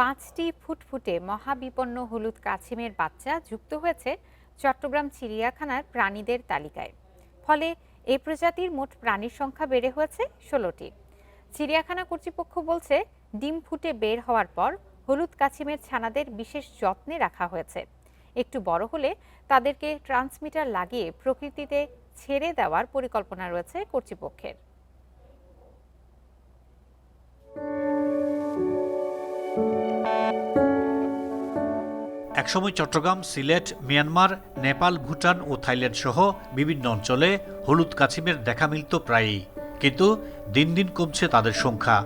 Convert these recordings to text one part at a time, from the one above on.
5টি ফুটফুটে মহাবিপন্ন হলুদ কাছিমের বাচ্চা যুক্ত হয়েছে চট্টগ্রাম চিড়িয়াখানার প্রাণীদের তালিকায়। ফলে এই প্রজাতির মোট প্রাণীর সংখ্যা বেড়ে হয়েছে 16টি। চিড়িয়াখানা কর্তৃপক্ষ বলছে, ডিম ফুটে বের হওয়ার পর হলুদ কাছিমের ছানাদের বিশেষ যত্নে রাখা হয়েছে। একটু বড় হলে তাদেরকে ট্রান্সমিটার লাগিয়ে প্রকৃতিতে ছেড়ে দেওয়ার পরিকল্পনা রয়েছে কর্তৃপক্ষের। একসময় চট্টগ্রাম, সিলেট, মিয়ানমার, নেপাল, ভুটান ও থাইল্যান্ড সহ বিভিন্ন অঞ্চলে হলুদ কাছিমের দেখা মিলত প্রায়ই, কিন্তু দিন দিন কমছে তাদের সংখ্যা।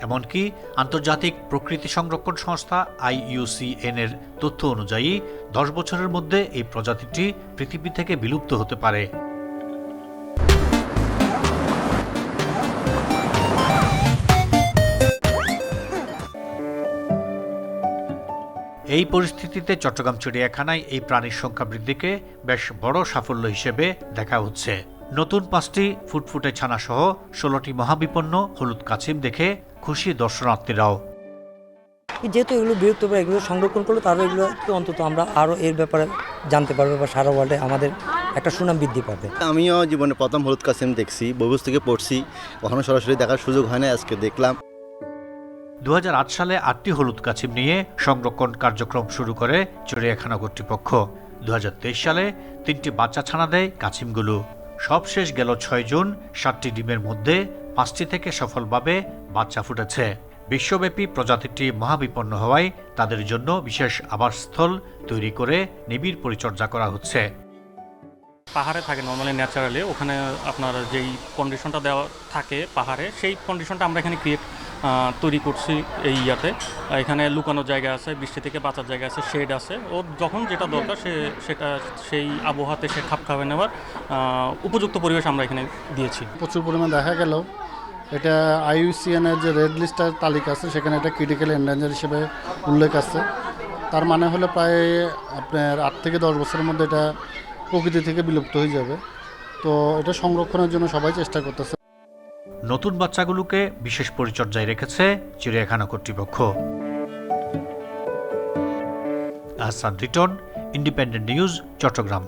এমনকি আন্তর্জাতিক প্রকৃতি সংরক্ষণ সংস্থা IUCN এর তথ্য অনুযায়ী 10 বছরের মধ্যে এই প্রজাতিটি পৃথিবী থেকে বিলুপ্ত হতে পারে। এই পরিস্থিতিতে চট্টগ্রাম চিড়িয়াখানায় এই প্রাণীর সংখ্যা বৃদ্ধিকে বেশ বড় সাফল্য হিসেবে দেখা হচ্ছে। নতুন 5টি ফুটফুটে ছানা সহ 16টি মহাবিপন্ন হলুদ কাছিম দেখে খুশি দর্শনার্থীরাও। যেহেতু এগুলো বিলুপ্ত বা এগুলো সংরক্ষণ করলে তারও এগুলো অন্তত আমরা আরও এর ব্যাপারে জানতে পারবো বা সারা ওয়ার্ল্ডে আমাদের একটা সুনাম বৃদ্ধি পাবে। আমিও জীবনে প্রথম হলুদ কাছিম দেখছি, বহু থেকে পড়ছি, কখনো সরাসরি দেখার সুযোগ হয় না, আজকে দেখলাম। 2008 সালে 8টি হলুদ কাছিম নিয়ে সংরক্ষণ কার্যক্রম শুরু করে চিড়িয়াখানা কর্তৃপক্ষ। 2023 সালে 3টি বাচ্চা ছানা দেয় কাছিমগুলো। সবশেষ গেল 6 জুন 7টি ডিমের মধ্যে 5টি থেকে সফলভাবে বাচ্চা ফুটেছে। বিশ্বব্যাপী প্রজাতিটি মহাবিপন্ন হওয়ায় তাদের জন্য বিশেষ আবাসস্থল তৈরি করে নিবিড় পরিচর্যা করা হচ্ছে। পাহাড়ে থাকে নর্মালি ন্যাচারালি, ওখানে আপনার যেই কন্ডিশনটা দেওয়া থাকে পাহাড়ে, সেই কন্ডিশনটা আমরা এখানে তৈরি করছি। এই এখানে লুকানোর জায়গা আছে, বৃষ্টি থেকে বাঁচার জায়গা আছে, শেড আছে। ওর যখন যেটা দরকার সেই আবহাওয়াতে সে খাপ খাওয়াবে নেওয়ার উপযুক্ত পরিবেশ আমরা এখানে দিয়েছি। প্রচুর পরিমাণ দেখা গেল এটা IUCN এর যে রেড লিস্টের তালিকা আছে সেখানে এটা ক্রিটিক্যাল এন্ডেঞ্জার হিসেবে উল্লেখ আছে। তার মানে হলো প্রায় আপনার 8 থেকে 10 বছরের মধ্যে এটা প্রকৃতি থেকে বিলুপ্ত হয়ে যাবে। তো এটা সংরক্ষণের জন্য সবাই চেষ্টা করতেছে। নতুন বাচ্চাগুলোকে বিশেষ পরিচর্যায় রেখেছে চিড়িয়াখানা কর্তৃপক্ষ। Ahsan Riton, independent news, Chittagong.